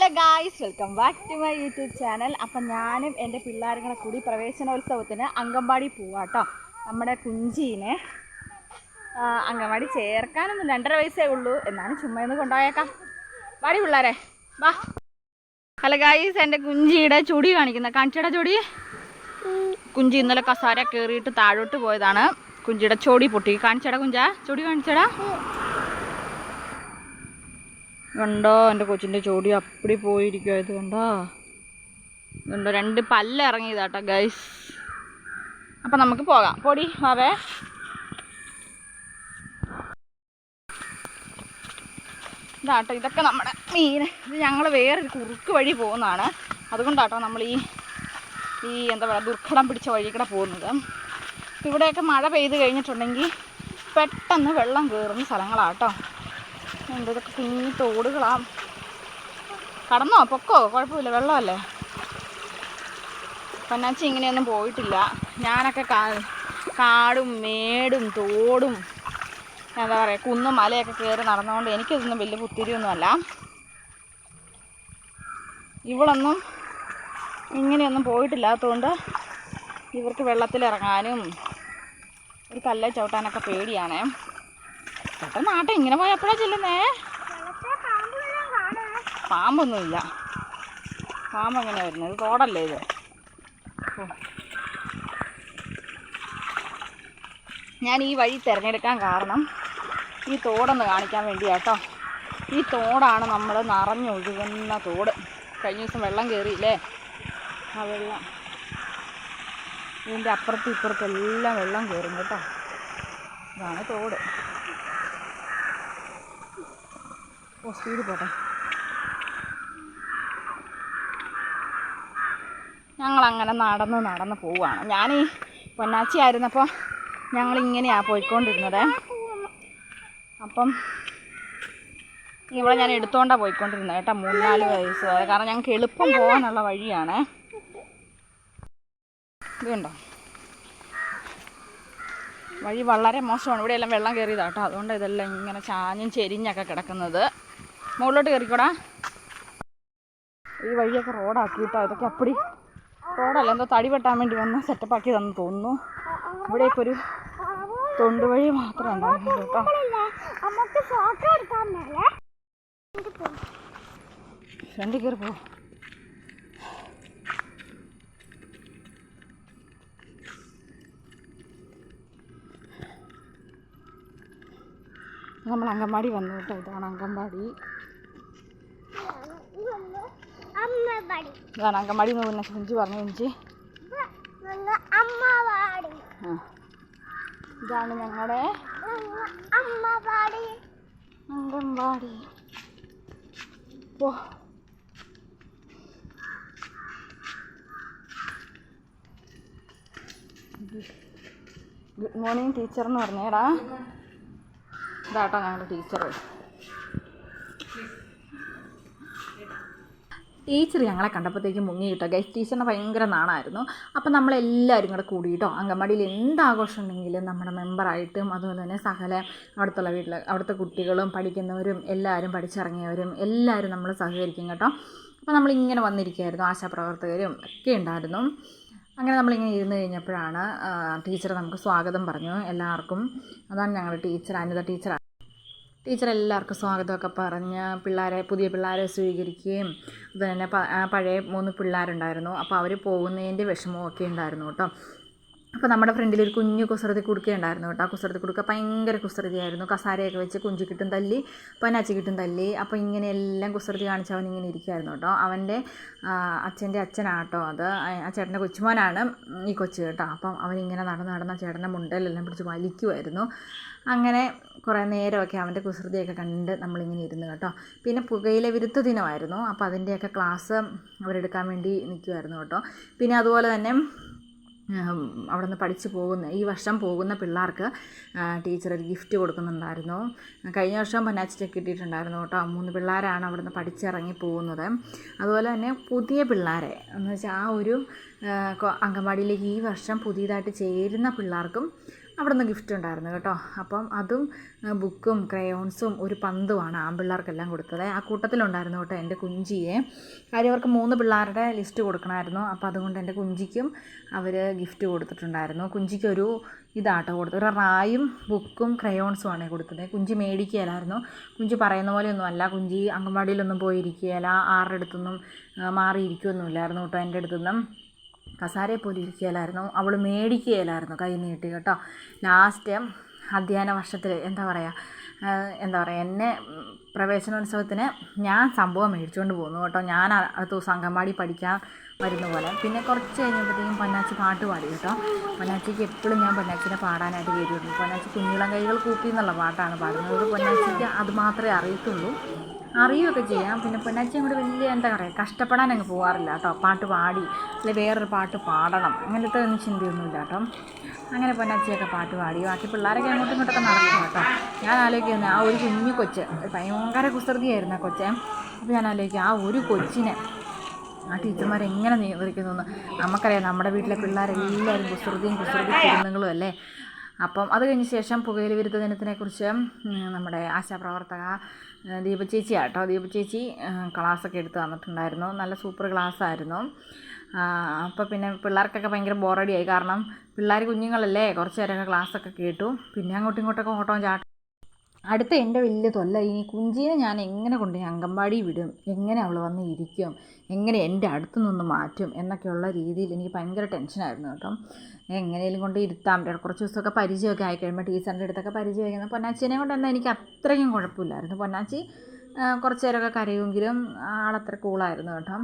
Hello guys, welcome back to my YouTube channel. അപ്പം ഞാനും എൻ്റെ പിള്ളേരും കൂടെ കൂടി പ്രവേശനോത്സവത്തിന് അംഗൻവാടി പോവാട്ടോ. നമ്മുടെ കുഞ്ചീനെ അംഗൻവാടി ചേർക്കാനൊന്നും 2.5 വയസ്സേ ഉള്ളൂ. എന്നാലും ചുമ്മാ ഒന്ന് കൊണ്ടുപോയേക്കാം. വാടി പിള്ളേരെ, വാ. ഹലോ ഗായ്സ്, എൻ്റെ കുഞ്ചിയുടെ ചുടി കാണിച്ചടാ ചുടി. കുഞ്ചി ഇന്നലെ കസാര കയറിയിട്ട് താഴോട്ട് പോയതാണ്. കുഞ്ചിയുടെ ചൊടി പൊട്ടി. കാണിച്ചടാ കുഞ്ചാ, ചൊടി കാണിച്ചടാ. കണ്ടോ, എൻ്റെ കൊച്ചിൻ്റെ ചോടി അപ്പടി പോയിരിക്കുക. ഇത് കണ്ടോ, 2 പല്ല് ഇറങ്ങിയതാട്ടോ ഗൈസ്. അപ്പം നമുക്ക് പോകാം. പൊടി വാവേ. ഇതാട്ടോ, ഇതൊക്കെ നമ്മുടെ മീൻ. ഇത് ഞങ്ങൾ വേറൊരു കുറുക്ക് വഴി പോകുന്നതാണ്. അതുകൊണ്ടാട്ടോ നമ്മൾ ഈ എന്താ പറയുക, ദുർഘടം പിടിച്ച വഴി കൂടെ പോകുന്നത്. ഇവിടെയൊക്കെ മഴ പെയ്ത് കഴിഞ്ഞിട്ടുണ്ടെങ്കിൽ പെട്ടെന്ന് വെള്ളം കയറുന്ന സ്ഥലങ്ങളാട്ടോ. ഇതൊക്കെ കുഞ്ഞി തോടുകളാണ്. കടന്നോ, പൊക്കോ, കുഴപ്പമില്ല, വെള്ളമല്ലേ. പൊന്നാച്ചി ഇങ്ങനെയൊന്നും പോയിട്ടില്ല. ഞാനൊക്കെ കാടും മേടും തോടും എന്താ പറയുക, കുന്നും മലയൊക്കെ കയറി നടന്നുകൊണ്ട് എനിക്കിതൊന്നും വലിയ പുത്തിരിയൊന്നുമല്ല. ഇവളൊന്നും ഇങ്ങനെയൊന്നും പോയിട്ടില്ലാത്തതുകൊണ്ട് ഇവർക്ക് വെള്ളത്തിലിറങ്ങാനും ഒരു കല്ലെ ചവിട്ടാനൊക്കെ പേടിയാണേ. ചേട്ടൻ നാട്ടെ ഇങ്ങനെ പോയി എപ്പോഴാ ചെല്ലുന്നേ? പാമ്പൊന്നുമില്ല. പാമ്പ് എങ്ങനെയാണ് വരുന്നത്? തോടല്ലേ ഇത്. ഞാൻ ഈ വഴി തിരഞ്ഞെടുക്കാൻ കാരണം ഈ തോടൊന്ന് കാണിക്കാൻ വേണ്ടിയാട്ടോ. ഈ തോടാണ് നമ്മൾ നിറഞ്ഞൊഴുകുന്ന തോട്. കഴിഞ്ഞ ദിവസം വെള്ളം കയറിയില്ലേ, ആ വെള്ളം ഇതിൻ്റെ അപ്പുറത്തും ഇപ്പുറത്തെല്ലാം വെള്ളം കയറും കേട്ടോ. ഇതാണ് തോട്. സ്പീഡിൽ പോട്ടെ. ഞങ്ങളങ്ങനെ നടന്ന് പോവുകയാണ്. ഞാൻ ഈ പൊന്നാച്ചി ആയിരുന്നപ്പോൾ ഞങ്ങളിങ്ങനെയാണ് പോയിക്കൊണ്ടിരുന്നത്. അപ്പം ഇവിടെ ഞാൻ എടുത്തുകൊണ്ടാണ് പോയിക്കൊണ്ടിരുന്നത് കേട്ടോ, 3-4 വയസ്സ് വരെ. കാരണം ഞങ്ങൾക്ക് എളുപ്പം പോകാനുള്ള വഴിയാണ്. ഇതുണ്ടോ, വഴി വളരെ മോശമാണ്. ഇവിടെയെല്ലാം വെള്ളം കയറിയതാട്ടോ. അതുകൊണ്ട് ഇതെല്ലാം ഇങ്ങനെ ചാഞ്ഞും ചെരിഞ്ഞൊക്കെ കിടക്കുന്നത്. മുകളിലോട്ട് കയറിക്കോടാ. ഈ വഴിയൊക്കെ റോഡാക്കിയിട്ടോ. ഇതൊക്കെ അപ്പടി റോഡല്ല, എന്തോ തടി വെട്ടാൻ വേണ്ടി വന്ന് സെറ്റപ്പാക്കിയതെന്ന് തോന്നുന്നു. ഇവിടെയൊക്കെ ഒരു തൊണ്ട് വഴി മാത്രമേ ഉണ്ടായിരുന്നു കേട്ടോ. ഫ്രണ്ടിൽ കയറി പോ. നമ്മൾ അംഗൻവാടി വന്നു കേട്ടോ. ഇതാണ് അംഗൻവാടി. ഇതാണ് അംഗൻവാടി എന്ന് പറഞ്ഞ കുഞ്ചി പറഞ്ഞു. കുഞ്ചി ഇതാണ് ഞങ്ങളുടെ അംഗൻവാടി. ഓ, ഗുഡ് മോർണിംഗ് ടീച്ചർ എന്ന് പറഞ്ഞേടാ. ഇതാട്ടോ ഞങ്ങളുടെ ടീച്ചർ. ടീച്ചർ ഞങ്ങളെ കണ്ടപ്പോഴത്തേക്ക് മുങ്ങി കിട്ടോ ഗൈസ്. ടീച്ചറിന് ഭയങ്കര നാണമായിരുന്നു. അപ്പം നമ്മളെല്ലാവരും കൂടെ കൂടിയിട്ടോ അംഗൻവാടിയിൽ എന്താഘോഷം ഉണ്ടെങ്കിലും നമ്മുടെ മെമ്പറായിട്ടും അതുപോലെ തന്നെ സകല അവിടുത്തെ കുട്ടികളും പഠിക്കുന്നവരും എല്ലാവരും പഠിച്ചിറങ്ങിയവരും എല്ലാവരും നമ്മൾ സഹകരിക്കും കേട്ടോ. അപ്പോൾ നമ്മളിങ്ങനെ വന്നിരിക്കുകയായിരുന്നു. ആശാപ്രവർത്തകരും ഒക്കെ ഉണ്ടായിരുന്നു. അങ്ങനെ നമ്മളിങ്ങനെ ഇരുന്ന് കഴിഞ്ഞപ്പോഴാണ് ടീച്ചർ നമുക്ക് സ്വാഗതം പറഞ്ഞു എല്ലാവർക്കും. അതാണ് ഞങ്ങളുടെ ടീച്ചർ, അനിത ടീച്ചർ. ടീച്ചർ എല്ലാവർക്കും സ്വാഗതമൊക്കെ പറഞ്ഞ് പുതിയ പിള്ളേരെ സ്വീകരിക്കുകയും അതുതന്നെ പഴയ 3 പിള്ളേരുണ്ടായിരുന്നു. അപ്പോൾ അവർ പോകുന്നതിൻ്റെ വിഷമമൊക്കെ ഉണ്ടായിരുന്നു കേട്ടോ. അപ്പോൾ നമ്മുടെ ഫ്രണ്ടിൽ ഒരു കുഞ്ഞു കുസൃതി കുടുക്കയുണ്ടായിരുന്നു കേട്ടോ. ആ കുസൃതി കുടുക്ക ഭയങ്കര കുസൃതിയായിരുന്നു. കസാരയൊക്കെ വെച്ച് കുഞ്ചിക്കിട്ടും തല്ലി പൊന്നാച്ചിക്കിട്ടും തല്ലി. അപ്പോൾ ഇങ്ങനെയെല്ലാം കുസൃതി കാണിച്ച് അവൻ ഇങ്ങനെ ഇരിക്കുമായിരുന്നു കേട്ടോ. അവൻ്റെ അച്ഛൻ്റെ അച്ഛനാട്ടോ അത്. ആ ചേട്ടൻ്റെ കൊച്ചുമോനാണ് ഈ കൊച്ച് കേട്ടോ. അപ്പം അവനിങ്ങനെ നടന്ന ചേട്ടൻ്റെ മുണ്ടയിലെല്ലാം പിടിച്ച് വലിക്കുമായിരുന്നു. അങ്ങനെ കുറേ നേരമൊക്കെ അവൻ്റെ കുസൃതിയൊക്കെ കണ്ട് നമ്മളിങ്ങനെ ഇരുന്ന് കേട്ടോ. പിന്നെ പുകയില വിരുദ്ധ ദിനമായിരുന്നു. അപ്പോൾ അതിൻ്റെയൊക്കെ ക്ലാസ് അവരെടുക്കാൻ വേണ്ടി നിൽക്കുമായിരുന്നു കേട്ടോ. പിന്നെ അതുപോലെ തന്നെ അവിടെ നിന്ന് ഈ വർഷം പോകുന്ന പിള്ളേർക്ക് ടീച്ചർ ഒരു ഗിഫ്റ്റ് കൊടുക്കുന്നുണ്ടായിരുന്നു. കഴിഞ്ഞ വർഷം പൊന്നാച്ചിക്ക് കിട്ടിയിട്ടുണ്ടായിരുന്നു കേട്ടോ. 3 പിള്ളേരാണ് അവിടെ നിന്ന് പഠിച്ചിറങ്ങി പോകുന്നത്. അതുപോലെ തന്നെ പുതിയ പിള്ളേരെ എന്ന് വെച്ചാൽ ആ ഒരു അംഗൻവാടിയിലേക്ക് ഈ വർഷം പുതിയതായിട്ട് ചേരുന്ന പിള്ളേർക്കും അവിടെ നിന്ന് ഗിഫ്റ്റ് ഉണ്ടായിരുന്നു കേട്ടോ. അപ്പം അതും ബുക്കും ക്രയോൺസും ഒരു പന്തുമാണ് ആൺപിള്ളേർക്കെല്ലാം കൊടുത്തത്. ആ കൂട്ടത്തിലുണ്ടായിരുന്നു കേട്ടോ എൻ്റെ കുഞ്ചിയെ. കാര്യം അവർക്ക് 3 പിള്ളേരുടെ ലിസ്റ്റ് കൊടുക്കണമായിരുന്നു. അപ്പോൾ അതുകൊണ്ട് എൻ്റെ കുഞ്ചിക്കും അവർ ഗിഫ്റ്റ് കൊടുത്തിട്ടുണ്ടായിരുന്നു. കുഞ്ചിക്കൊരു ഇതാട്ടോ കൊടുത്തത്, ഒരു റായും ബുക്കും ക്രയോൺസുമാണ് കൊടുത്തത്. കുഞ്ചി മേടിക്കുകയില്ലായിരുന്നു. കുഞ്ചി പറയുന്ന പോലെയൊന്നുമല്ല. കുഞ്ചി അംഗൻവാടിയിലൊന്നും പോയിരിക്കുകയില്ല, ആരുടെ അടുത്തൊന്നും മാറിയിരിക്കുകയൊന്നുമില്ലായിരുന്നു കേട്ടോ. എൻ്റെ അടുത്തൊന്നും കസാരയെ പോലെ ഇരിക്കുകയില്ലായിരുന്നു. അവൾ മേടിക്കുകയില്ലായിരുന്നു കൈ നീട്ടി കേട്ടോ. ലാസ്റ്റ് അധ്യയന വർഷത്തിൽ എന്താ പറയുക എന്നെ പ്രവേശനോത്സവത്തിന് ഞാൻ സംഭവം മേടിച്ചുകൊണ്ട് പോകുന്നു കേട്ടോ. ഞാൻ അടുത്ത ദിവസം അംഗൻവാടി പഠിക്കാൻ വരുന്ന പോലെ. പിന്നെ കുറച്ച് കഴിഞ്ഞപ്പോഴത്തേക്കും പൊന്നാച്ചി പാട്ട് പാടി കേട്ടോ. പൊന്നാച്ചിക്ക് എപ്പോഴും ഞാൻ പൊന്നാച്ചിനെ പാടാനായിട്ട് കയറിയിരുന്നു. പൊന്നാച്ചി കുഞ്ഞിളം കൈകൾ കൂപ്പി എന്നുള്ള പാട്ടാണ് പാടുന്നത്. പൊന്നാച്ചിക്ക് അത് മാത്രമേ അറിയത്തുള്ളൂ, അറിയുകയൊക്കെ ചെയ്യാം. പിന്നെ പൊന്നാച്ചി അങ്ങോട്ട് വലിയ എന്താ പറയുക കഷ്ടപ്പെടാൻ അങ്ങ് പോകാറില്ല കേട്ടോ. പാട്ട് പാടി അല്ലെങ്കിൽ വേറൊരു പാട്ട് പാടണം അങ്ങനത്തെ ഒന്നും ചിന്തയൊന്നുമില്ല കേട്ടോ. അങ്ങനെ പൊന്നാച്ചിയൊക്കെ പാട്ട് പാടി. ബാക്കി പിള്ളേരൊക്കെ അങ്ങോട്ടും ഇങ്ങോട്ടൊക്കെ നടക്കും കേട്ടോ. ഞാൻ ആലോചിക്കുന്നത് ആ ഒരു കുഞ്ഞു കൊച്ച് ഭയങ്കര കുസൃതിയായിരുന്നു ആ കൊച്ചെ. അപ്പോൾ ഞാൻ ആലോചിക്കുക ആ ഒരു കൊച്ചിനെ ആ ടീച്ചർമാരെങ്ങനെ നിയന്ത്രിക്കുന്നു. നമുക്കറിയാം നമ്മുടെ വീട്ടിലെ പിള്ളേരെല്ലാവരും കുസൃതി കുരുന്നുകളും അല്ലേ. അപ്പം അത് കഴിഞ്ഞ ശേഷം പുകയില വിരുദ്ധ ദിനത്തിനെക്കുറിച്ച് നമ്മുടെ ആശാപ്രവർത്തക ദീപചേച്ചി ആട്ടോ. ദീപചേച്ചി ക്ലാസ്സൊക്കെ എടുത്ത് തന്നിട്ടുണ്ടായിരുന്നു. നല്ല സൂപ്പർ ക്ലാസ്സായിരുന്നു. അപ്പോൾ പിന്നെ പിള്ളേർക്കൊക്കെ ഭയങ്കര ബോറടിയായി. കാരണം പിള്ളേർ കുഞ്ഞുങ്ങളല്ലേ, കുറച്ച് നേരമൊക്കെ ക്ലാസ്സൊക്കെ കേട്ടു. പിന്നെ അങ്ങോട്ടും ഇങ്ങോട്ടൊക്കെ ഓട്ടവും ചാട്ടം. അടുത്ത എൻ്റെ വലിയ തൊല്ല ഇനി കുഞ്ചിനെ ഞാൻ എങ്ങനെ കൊണ്ടുപോയി അംഗൻവാടി വിടും, എങ്ങനെ അവൾ വന്ന് ഇരിക്കും, എങ്ങനെ എൻ്റെ അടുത്ത് നിന്ന് മാറ്റും എന്നൊക്കെയുള്ള രീതിയിൽ എനിക്ക് ഭയങ്കര ടെൻഷനായിരുന്നു കേട്ടോ. എങ്ങനെയും കൊണ്ട് ഇരുത്താം. കുറച്ച് ദിവസമൊക്കെ പരിചയമൊക്കെ ആയിക്കഴിയുമ്പോൾ ടീച്ചറിൻ്റെ അടുത്തൊക്കെ പരിചയം വയ്ക്കുന്നത്. പൊന്നാച്ചിനെ കൊണ്ട് എന്നാൽ എനിക്ക് അത്രയും കുഴപ്പമില്ലായിരുന്നു. പൊന്നാച്ചി കുറച്ച് നേരമൊക്കെ കരയുമെങ്കിലും ആളത്ര കൂളായിരുന്നു കേട്ടോ.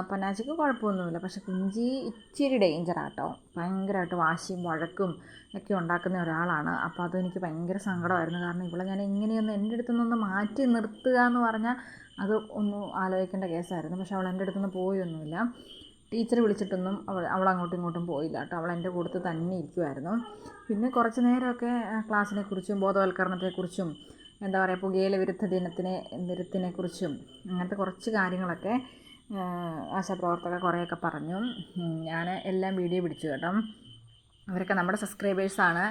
പൊന്നാച്ചിക്ക് കുഴപ്പമൊന്നുമില്ല. പക്ഷെ കുഞ്ചി ഇച്ചിരി ഡേഞ്ചറാട്ടോ. ഭയങ്കരമായിട്ട് വാശിയും വഴക്കും ഒക്കെ ഉണ്ടാക്കുന്ന ഒരാളാണ്. അപ്പോൾ അതെനിക്ക് ഭയങ്കര സങ്കടമായിരുന്നു. കാരണം ഇവിടെ ഞാൻ എങ്ങനെയൊന്ന് എൻ്റെ അടുത്തുനിന്നൊന്ന് മാറ്റി നിർത്തുക എന്ന് പറഞ്ഞാൽ അത് ഒന്ന് ആലോചിക്കേണ്ട കേസായിരുന്നു. പക്ഷെ അവൾ എൻ്റെ അടുത്തുനിന്ന് പോയൊന്നുമില്ല. ടീച്ചർ വിളിച്ചിട്ടൊന്നും അവൾ അങ്ങോട്ടും ഇങ്ങോട്ടും പോയില്ല കേട്ടോ. അവൾ എൻ്റെ കൂട്ടത്തിൽ തന്നെ ഇരിക്കുമായിരുന്നു. പിന്നെ കുറച്ച് നേരമൊക്കെ ക്ലാസ്സിനെക്കുറിച്ചും ബോധവൽക്കരണത്തെക്കുറിച്ചും എന്താ പറയുക പുകയില വിരുദ്ധ ദിനത്തിനെക്കുറിച്ചും അങ്ങനത്തെ കുറച്ച് കാര്യങ്ങളൊക്കെ ആശാപ്രവർത്തക കുറേയൊക്കെ പറഞ്ഞു. ഞാൻ എല്ലാം വീഡിയോ പിടിച്ചു കേട്ടോ. അവരൊക്കെ നമ്മുടെ സബ്സ്ക്രൈബേഴ്സാണ്.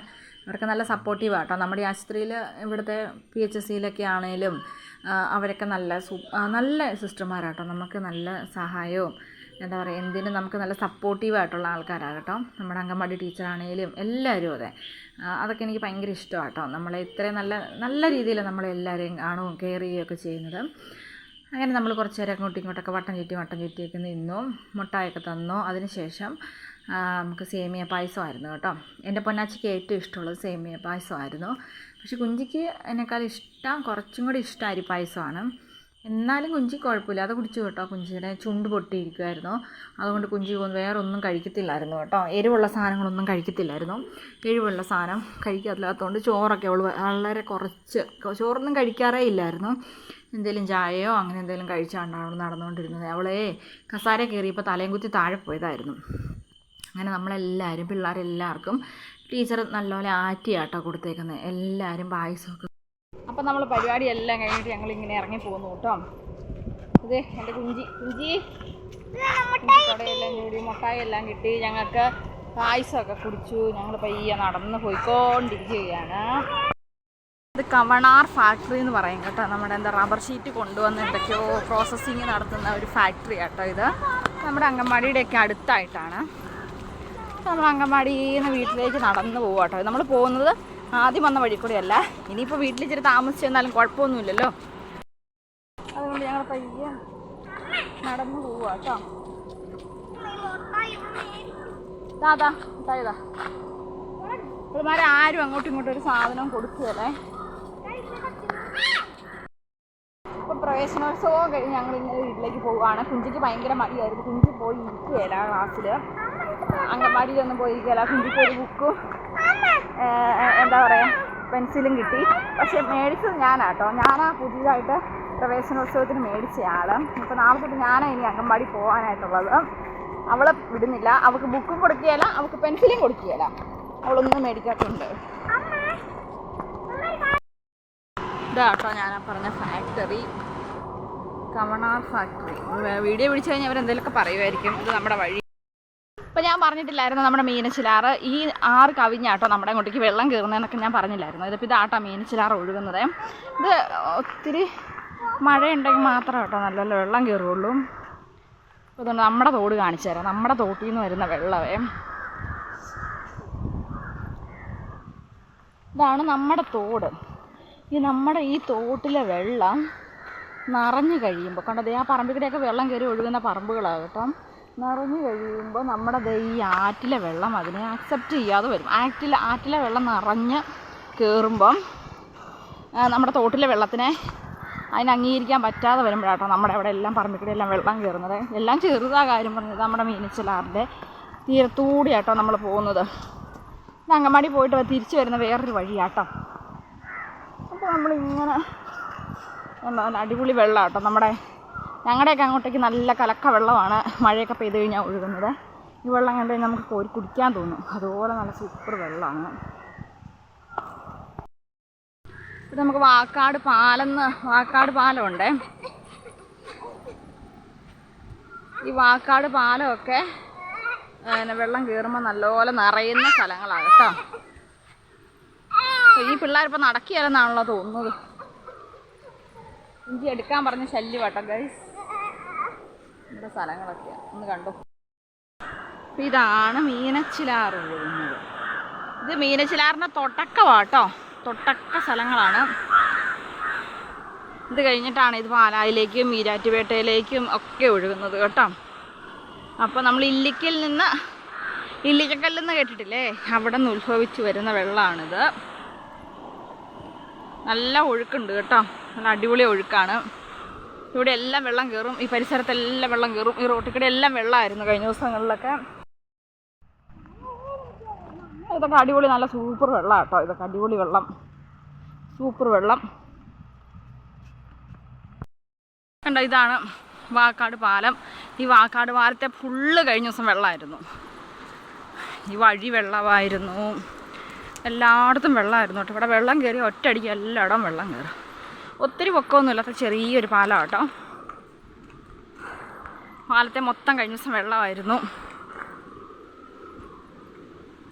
അവരൊക്കെ നല്ല സപ്പോർട്ടീവ് ആട്ടോ. നമ്മുടെ ആശുപത്രിയിൽ ഇവിടുത്തെ PHSയിലൊക്കെ ആണെങ്കിലും അവരൊക്കെ നല്ല സിസ്റ്റർമാരാട്ടോ. നമുക്ക് നല്ല സഹായവും എന്താ പറയുക എന്തിനും നമുക്ക് നല്ല സപ്പോർട്ടീവായിട്ടുള്ള ആൾക്കാരാണ് കേട്ടോ. നമ്മുടെ അംഗൻവാടി ടീച്ചറാണെങ്കിലും എല്ലാവരും അതെ. അതൊക്കെ എനിക്ക് ഭയങ്കര ഇഷ്ടമാണ് കേട്ടോ. നമ്മളെ ഇത്രയും നല്ല രീതിയിൽ നമ്മളെല്ലാവരെയും കാണുകയും കെയർ ചെയ്യുകയൊക്കെ ചെയ്യുന്നത്. അങ്ങനെ നമ്മൾ കുറച്ച് നേരം അങ്ങോട്ടും ഇങ്ങോട്ടൊക്കെ വട്ടം ചുറ്റിയൊക്കെ നിന്നു. മുട്ടായൊക്കെ തന്നു. അതിനുശേഷം നമുക്ക് സേമിയ പായസമായിരുന്നു കേട്ടോ. എൻ്റെ പൊന്നാച്ചിക്ക് ഏറ്റവും ഇഷ്ടമുള്ളത് സേമിയ പായസമായിരുന്നു. പക്ഷെ കുഞ്ചിക്ക് എന്നെക്കാൾ ഇഷ്ടം കുറച്ചും കൂടി ഇഷ്ടം അരിപ്പായസമാണ്. എന്നാലും കുഞ്ചി കുഴപ്പമില്ല, അത് കുടിച്ചു കേട്ടോ. കുഞ്ചിയുടെ ചുണ്ട് പൊട്ടിയിരിക്കുമായിരുന്നു. അതുകൊണ്ട് കുഞ്ചി വേറെ ഒന്നും കഴിക്കത്തില്ലായിരുന്നു കേട്ടോ. എരിവുള്ള സാധനങ്ങളൊന്നും കഴിക്കത്തില്ലായിരുന്നു. എരിവുള്ള സാധനം കഴിക്കാത്തില്ലാത്തതുകൊണ്ട് ചോറൊക്കെ അവൾ വളരെ കുറച്ച് ചോറൊന്നും കഴിക്കാറേ ഇല്ലായിരുന്നു. എന്തെങ്കിലും ചായയോ അങ്ങനെ എന്തെങ്കിലും കഴിച്ചാണ്ടാണ് അവൾ നടന്നുകൊണ്ടിരുന്നത്. അവളെ കസാര കയറിയപ്പോൾ തലയും കുത്തി താഴെ പോയതായിരുന്നു. അങ്ങനെ നമ്മളെല്ലാവരും പിള്ളേരെല്ലാവർക്കും ടീച്ചർ നല്ലപോലെ ആറ്റിയാട്ടോ കൊടുത്തേക്കുന്നത്. എല്ലാവരും പായസമൊക്കെ. അപ്പം നമ്മൾ പരിപാടിയെല്ലാം കഴിഞ്ഞിട്ട് ഞങ്ങളിങ്ങനെ ഇറങ്ങി പോകുന്നു കേട്ടോ. ഇത് എൻ്റെ കുഞ്ചി കടയെല്ലാം കൂടി മുട്ടായി എല്ലാം കിട്ടി. ഞങ്ങൾക്ക് പായസമൊക്കെ കുടിച്ചു. ഞങ്ങൾ പയ്യെ നടന്ന് പോയിക്കൊണ്ടിരിക്കുകയാണ്. ഇത് കവണാർ ഫാക്ടറി എന്ന് പറയും കേട്ടോ. നമ്മുടെ റബ്ബർ ഷീറ്റ് കൊണ്ടുവന്ന് എന്തൊക്കെയോ പ്രോസസ്സിങ് നടത്തുന്ന ഒരു ഫാക്ടറി കേട്ടോ. ഇത് നമ്മുടെ അംഗൻവാടിയുടെയൊക്കെ അടുത്തായിട്ടാണ്. നമ്മൾ അംഗൻവാടിയിൽ നിന്ന് വീട്ടിലേക്ക് നടന്ന് പോകുക കേട്ടോ. നമ്മൾ പോകുന്നത് ആദ്യം വന്ന വഴി കൂടെയല്ല. ഇനിയിപ്പോൾ വീട്ടിൽ ഇച്ചിരി താമസിച്ചെന്നാലും കുഴപ്പമൊന്നുമില്ലല്ലോ. അതുകൊണ്ട് ഞങ്ങൾ പയ്യെ നടന്ന് പോവുക കേട്ടോ. ഇതാ ഇവന്മാരെ ആരും അങ്ങോട്ടും ഇങ്ങോട്ടും ഒരു സാധനം കൊടുക്കുകയല്ലേ. ഇപ്പം പ്രവേശനോത്സവം കഴിഞ്ഞ് ഞങ്ങളിങ്ങനെ വീട്ടിലേക്ക് പോവുകയാണ്. കുഞ്ചിക്ക് ഭയങ്കര മടിയായിരുന്നു. കുഞ്ചി പോയി ഇരിക്കുകയില്ല ക്ലാസ്സിൽ, അംഗൻവാടിയിലൊന്നും പോയിരിക്കുകയില്ല. കുഞ്ചിക്ക് ഒരു ബുക്കും എന്താ പറയുക പെൻസിലും കിട്ടി. പക്ഷേ മേടിച്ചത് ഞാനാട്ടോ. ഞാനാ പുതിയതായിട്ട് പ്രവേശനോത്സവത്തിന് മേടിച്ച ആൾ. ഇപ്പോൾ നാളെ തൊട്ട് ഞാനാണ് ഇനി അംഗൻവാടി പോകാനായിട്ടുള്ളത്. അവളെ വിടുന്നില്ല. അവൾക്ക് ബുക്കും കൊടുക്കുകയില്ല, അവൾക്ക് പെൻസിലും കൊടുക്കുകയില്ല. അവളൊന്നും മേടിക്കാത്തുണ്ട്. ഇതാട്ടോ ഞാനാ പറഞ്ഞ ഫാക്ടറി, കവണാർ ഫാക്ടറി. വീഡിയോ പിടിച്ചു കഴിഞ്ഞാൽ അവരെന്തെങ്കിലുമൊക്കെ പറയുമായിരിക്കും. ഇത് നമ്മുടെ വഴി. അപ്പോൾ ഞാൻ പറഞ്ഞിട്ടില്ലായിരുന്നു നമ്മുടെ മീനച്ചിലാറ് ഈ ആറ് കവിഞ്ഞാട്ടോ നമ്മുടെ അങ്ങോട്ടേക്ക് വെള്ളം കയറുന്നതെന്നൊക്കെ ഞാൻ പറഞ്ഞില്ലായിരുന്നു. ഇതിപ്പോൾ ഇതാട്ടോ മീനച്ചിലാറ് ഒഴുകുന്നത്. ഇത് ഒത്തിരി മഴയുണ്ടെങ്കിൽ മാത്രം കേട്ടോ നല്ല വെള്ളം കയറുള്ളൂ. അപ്പോൾ ഇതുകൊണ്ട് നമ്മുടെ തോട് കാണിച്ചു തരാം. നമ്മുടെ തോട്ടിൽ നിന്ന് വരുന്ന വെള്ളമേ ഇതാണ് നമ്മുടെ തോട്. നമ്മുടെ ഈ തോട്ടിലെ വെള്ളം നിറഞ്ഞു കഴിയുമ്പോൾ കണ്ടത് ആ പറമ്പിക്കടെയൊക്കെ വെള്ളം കയറി ഒഴുകുന്ന പറമ്പുകളാണ് കേട്ടോ. നിറഞ്ഞു കഴിയുമ്പോൾ നമ്മുടെ ഈ ആറ്റിലെ വെള്ളം അതിനെ അക്സെപ്റ്റ് ചെയ്യാതെ വരും. ആറ്റിലെ വെള്ളം നിറഞ്ഞ് കയറുമ്പം നമ്മുടെ തോട്ടിലെ വെള്ളത്തിനെ അതിന് അംഗീകരിക്കാൻ പറ്റാതെ വരുമ്പോഴാട്ടോ നമ്മുടെ അവിടെ എല്ലാം പറമ്പിക്കടെയെല്ലാം വെള്ളം കയറുന്നത്. എല്ലാം ചെറുതാ കാര്യം പറഞ്ഞത്. നമ്മുടെ മീനച്ചിലാറിൻ്റെ തീരത്തൂടെയാട്ടോ നമ്മൾ പോകുന്നത്. അങ്കമാടി പോയിട്ട് തിരിച്ചു വരുന്ന വേറൊരു വഴിയാട്ടോ. അപ്പോൾ നമ്മളിങ്ങനെ അടിപൊളി വെള്ളം കേട്ടോ. ഞങ്ങളുടെയൊക്കെ അങ്ങോട്ടേക്ക് നല്ല കലക്ക വെള്ളമാണ് മഴയൊക്കെ പെയ്ത് കഴിഞ്ഞാൽ ഒഴുകുന്നത്. ഈ വെള്ളം കണ്ടു കഴിഞ്ഞാൽ നമുക്ക് കോരി കുടിക്കാൻ തോന്നും. അതുപോലെ നല്ല സൂപ്പർ വെള്ളമാണ്. ഇത് നമുക്ക് വാക്കാട് പാലമുണ്ട്. ഈ വാക്കാട് പാലമൊക്കെ വെള്ളം കയറുമ്പോൾ നല്ലപോലെ നിറയുന്ന സ്ഥലങ്ങളാണ് കേട്ടോ. ഈ പിള്ളേരിപ്പോൾ നടക്കിയാലെന്നാണല്ലോ തോന്നുന്നത്. ഇഞ്ചി എടുക്കാൻ പറഞ്ഞ ശല്യം കേട്ടോ ഗൈസ്. ഇവിടെ സ്ഥലങ്ങളൊക്കെയാണ് ഒന്ന് കണ്ടു. അപ്പം ഇതാണ് മീനച്ചിലാറ് ഒഴുകുന്നത്. ഇത് മീനച്ചിലാറിൻ്റെ തൊട്ടക്കവാട്ടോ. തൊട്ടക്ക സ്ഥലങ്ങളാണ്. ഇത് കഴിഞ്ഞിട്ടാണ് ഇത് പാലായിലേക്കും ഈരാറ്റുപേട്ടയിലേക്കും ഒക്കെ ഒഴുകുന്നത് കേട്ടോ. അപ്പോൾ നമ്മൾ ഇല്ലിക്കക്കല്ലെന്ന് കേട്ടിട്ടില്ലേ, അവിടെ നിന്ന് ഉത്ഭവിച്ച് വരുന്ന വെള്ളമാണിത്. നല്ല ഒഴുക്കുണ്ട് കേട്ടോ. നല്ല അടിപൊളി ഒഴുക്കാണ്. ഇവിടെ എല്ലാം വെള്ളം കയറും. ഈ പരിസരത്തെല്ലാം വെള്ളം കയറും. ഈ റോട്ടിൽ എല്ലാം വെള്ളമായിരുന്നു കഴിഞ്ഞ ദിവസങ്ങളിലൊക്കെ. ഇതൊക്കെ അടിപൊളി നല്ല സൂപ്പർ വെള്ളം കേട്ടോ. ഇതൊക്കെ അടിപൊളി വെള്ളം, സൂപ്പർ വെള്ളം കണ്ടോ. ഇതാണ് വാക്കാട് പാലം. ഈ വാക്കാട് പാലത്തെ ഫുള്ള് കഴിഞ്ഞ ദിവസം വെള്ളമായിരുന്നു. ഈ വഴി വെള്ളമായിരുന്നു, എല്ലായിടത്തും വെള്ളമായിരുന്നു കേട്ടോ. ഇവിടെ വെള്ളം കയറി ഒറ്റയടിക്ക് എല്ലായിടവും വെള്ളം കയറും. ഒത്തിരി പൊക്കമൊന്നുമില്ലാത്ത ചെറിയൊരു പാലം കേട്ടോ. പാലത്തെ മൊത്തം കഴിഞ്ഞ ദിവസം വെള്ളമായിരുന്നു.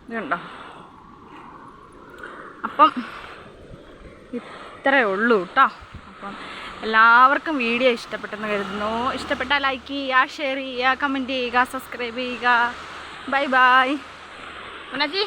ഇതുണ്ടോ. അപ്പം ഇത്രയേ ഉള്ളൂ കേട്ടോ. അപ്പം എല്ലാവർക്കും വീഡിയോ ഇഷ്ടപ്പെട്ടെന്ന് കരുതുന്നു. ഇഷ്ടപ്പെട്ടാൽ ലൈക്ക് ചെയ്യുക, ഷെയർ ചെയ്യുക, കമൻറ്റ് ചെയ്യുക, സബ്സ്ക്രൈബ് ചെയ്യുക. Bye bye. മുനാജി.